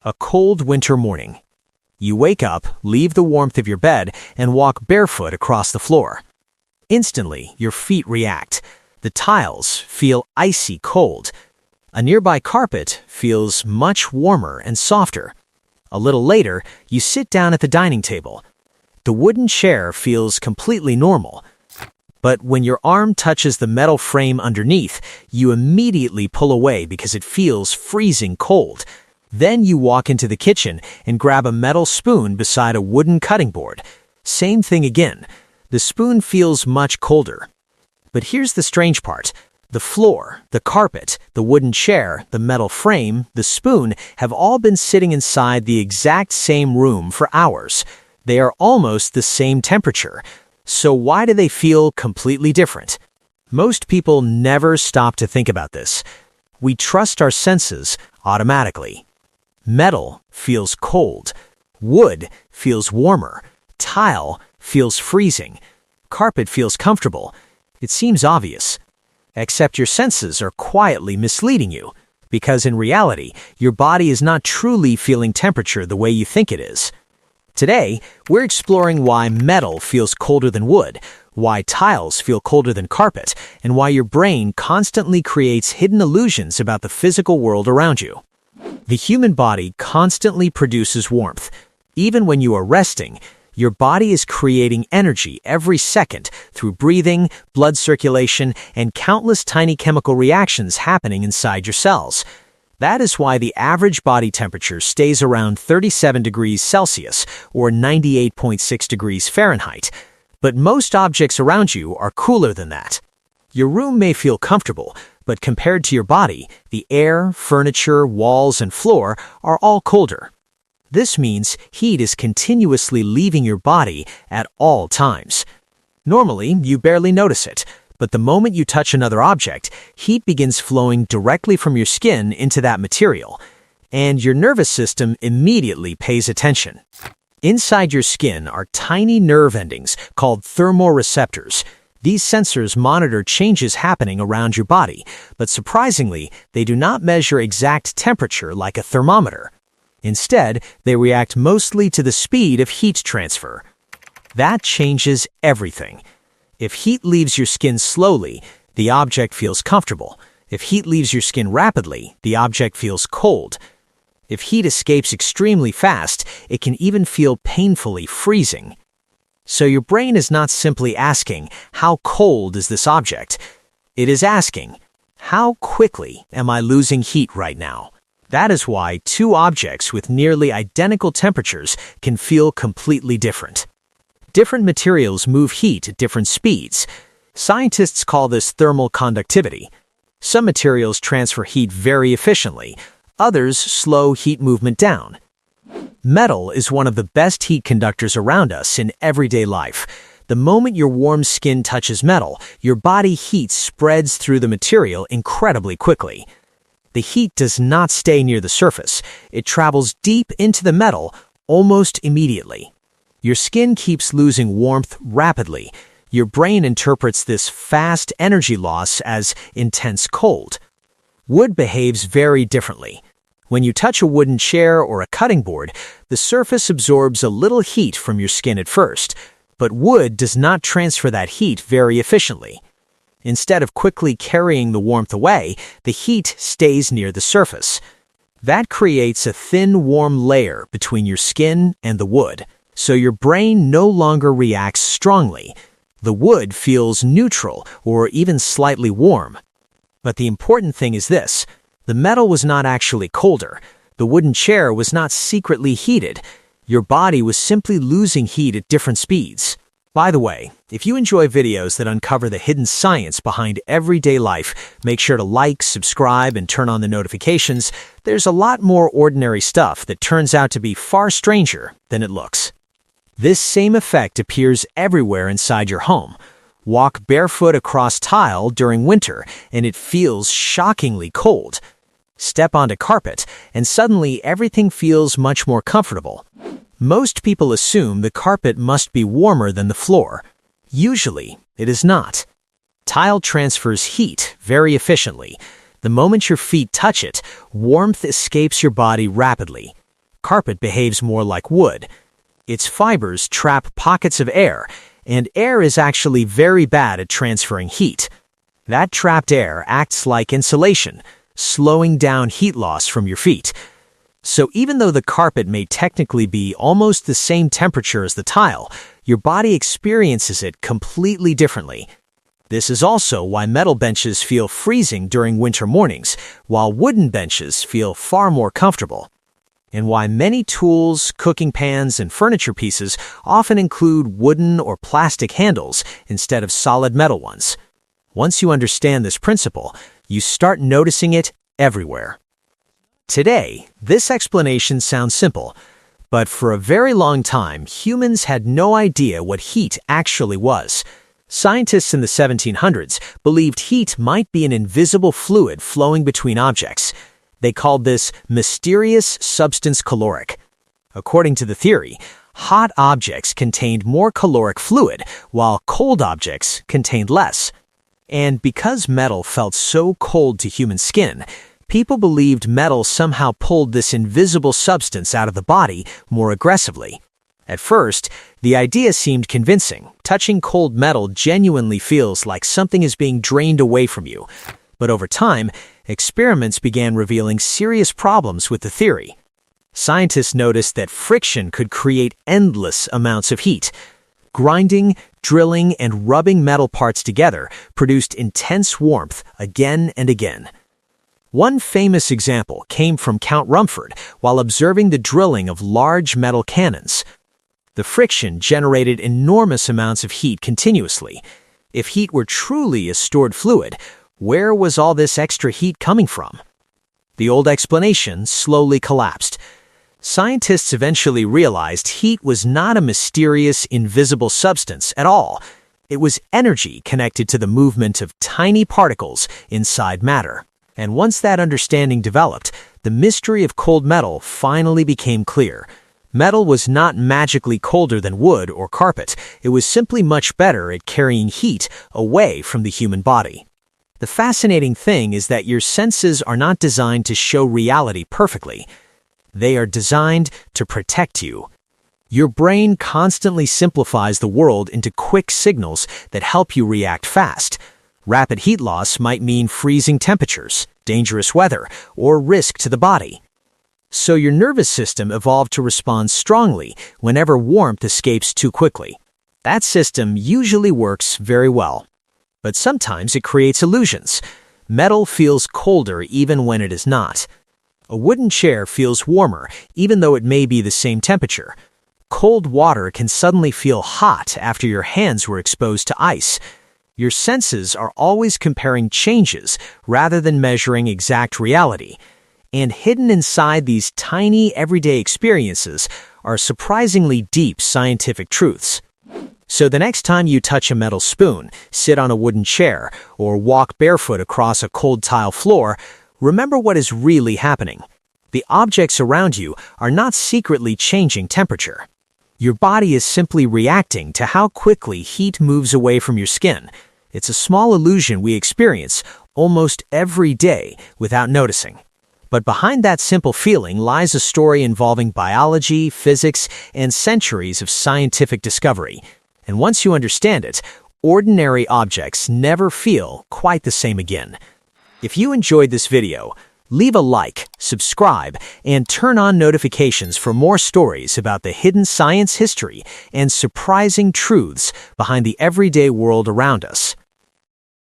A cold winter morning. You wake up, leave the warmth of your bed, and walk barefoot across the floor. Instantly, your feet react. The tiles feel icy cold. A nearby carpet feels much warmer and softer. A little later, you sit down at the dining table. The wooden chair feels completely normal. But when your arm touches the metal frame underneath, you immediately pull away because it feels freezing cold. Then you walk into the kitchen and grab a metal spoon beside a wooden cutting board. Same thing again. The spoon feels much colder. But here's the strange part. The floor, the carpet, the wooden chair, the metal frame, the spoon have all been sitting inside the exact same room for hours. They are almost the same temperature. So why do they feel completely different? Most people never stop to think about this. We trust our senses automatically. Metal feels cold. Wood feels warmer. Tile feels freezing. Carpet feels comfortable. It seems obvious. Except your senses are quietly misleading you, because in reality, your body is not truly feeling temperature the way you think it is. Today, we're exploring why metal feels colder than wood, why tiles feel colder than carpet, and why your brain constantly creates hidden illusions about the physical world around you. The human body constantly produces warmth. Even when you are resting, your body is creating energy every second through breathing, blood circulation, and countless tiny chemical reactions happening inside your cells. That is why the average body temperature stays around 37 degrees Celsius or 98.6 degrees Fahrenheit. But most objects around you are cooler than that. Your room may feel comfortable, but compared to your body, the air, furniture, walls, and floor are all colder. This means heat is continuously leaving your body at all times. Normally, you barely notice it, but the moment you touch another object, heat begins flowing directly from your skin into that material, and your nervous system immediately pays attention. Inside your skin are tiny nerve endings called thermoreceptors. These sensors monitor changes happening around your body, but surprisingly, they do not measure exact temperature like a thermometer. Instead, they react mostly to the speed of heat transfer. That changes everything. If heat leaves your skin slowly, the object feels comfortable. If heat leaves your skin rapidly, the object feels cold. If heat escapes extremely fast, it can even feel painfully freezing. So your brain is not simply asking, how cold is this object? It is asking, how quickly am I losing heat right now? That is why two objects with nearly identical temperatures can feel completely different. Different materials move heat at different speeds. Scientists call this thermal conductivity. Some materials transfer heat very efficiently. Others slow heat movement down. Metal is one of the best heat conductors around us in everyday life. The moment your warm skin touches metal, your body heat spreads through the material incredibly quickly. The heat does not stay near the surface. It travels deep into the metal almost immediately. Your skin keeps losing warmth rapidly. Your brain interprets this fast energy loss as intense cold. Wood behaves very differently. When you touch a wooden chair or a cutting board, the surface absorbs a little heat from your skin at first, but wood does not transfer that heat very efficiently. Instead of quickly carrying the warmth away, the heat stays near the surface. That creates a thin, warm layer between your skin and the wood, so your brain no longer reacts strongly. The wood feels neutral or even slightly warm. But the important thing is this. The metal was not actually colder. The wooden chair was not secretly heated. Your body was simply losing heat at different speeds. By the way, if you enjoy videos that uncover the hidden science behind everyday life, make sure to like, subscribe, and turn on the notifications. There's a lot more ordinary stuff that turns out to be far stranger than it looks. This same effect appears everywhere inside your home. Walk barefoot across tile during winter, and it feels shockingly cold. Step onto carpet, and suddenly everything feels much more comfortable. Most people assume the carpet must be warmer than the floor. Usually, it is not. Tile transfers heat very efficiently. The moment your feet touch it, warmth escapes your body rapidly. Carpet behaves more like wood. Its fibers trap pockets of air, and air is actually very bad at transferring heat. That trapped air acts like insulation, slowing down heat loss from your feet. So even though the carpet may technically be almost the same temperature as the tile, your body experiences it completely differently. This is also why metal benches feel freezing during winter mornings, while wooden benches feel far more comfortable. And why many tools, cooking pans, and furniture pieces often include wooden or plastic handles instead of solid metal ones. Once you understand this principle, you start noticing it everywhere. Today, this explanation sounds simple, but for a very long time, humans had no idea what heat actually was. Scientists in the 1700s believed heat might be an invisible fluid flowing between objects. They called this mysterious substance caloric. According to the theory, hot objects contained more caloric fluid, while cold objects contained less. And because metal felt so cold to human skin, people believed metal somehow pulled this invisible substance out of the body more aggressively. At first, the idea seemed convincing. Touching cold metal genuinely feels like something is being drained away from you. But over time, experiments began revealing serious problems with the theory. Scientists noticed that friction could create endless amounts of heat. Grinding, drilling, and rubbing metal parts together produced intense warmth again and again. One famous example came from Count Rumford while observing the drilling of large metal cannons. The friction generated enormous amounts of heat continuously. If heat were truly a stored fluid, where was all this extra heat coming from? The old explanation slowly collapsed. Scientists eventually realized heat was not a mysterious, invisible substance at all. It was energy connected to the movement of tiny particles inside matter. And once that understanding developed, the mystery of cold metal finally became clear. Metal was not magically colder than wood or carpet. It was simply much better at carrying heat away from the human body. The fascinating thing is that your senses are not designed to show reality perfectly. They are designed to protect you. Your brain constantly simplifies the world into quick signals that help you react fast. Rapid heat loss might mean freezing temperatures, dangerous weather, or risk to the body. So your nervous system evolved to respond strongly whenever warmth escapes too quickly. That system usually works very well. But sometimes it creates illusions. Metal feels colder even when it is not. A wooden chair feels warmer even though it may be the same temperature. Cold water can suddenly feel hot after your hands were exposed to ice. Your senses are always comparing changes rather than measuring exact reality. And hidden inside these tiny everyday experiences are surprisingly deep scientific truths. So the next time you touch a metal spoon, sit on a wooden chair, or walk barefoot across a cold tile floor, remember what is really happening. The objects around you are not secretly changing temperature. Your body is simply reacting to how quickly heat moves away from your skin. It's a small illusion we experience almost every day without noticing. But behind that simple feeling lies a story involving biology, physics, and centuries of scientific discovery. And once you understand it, ordinary objects never feel quite the same again. If you enjoyed this video, leave a like, subscribe, and turn on notifications for more stories about the hidden science history and surprising truths behind the everyday world around us.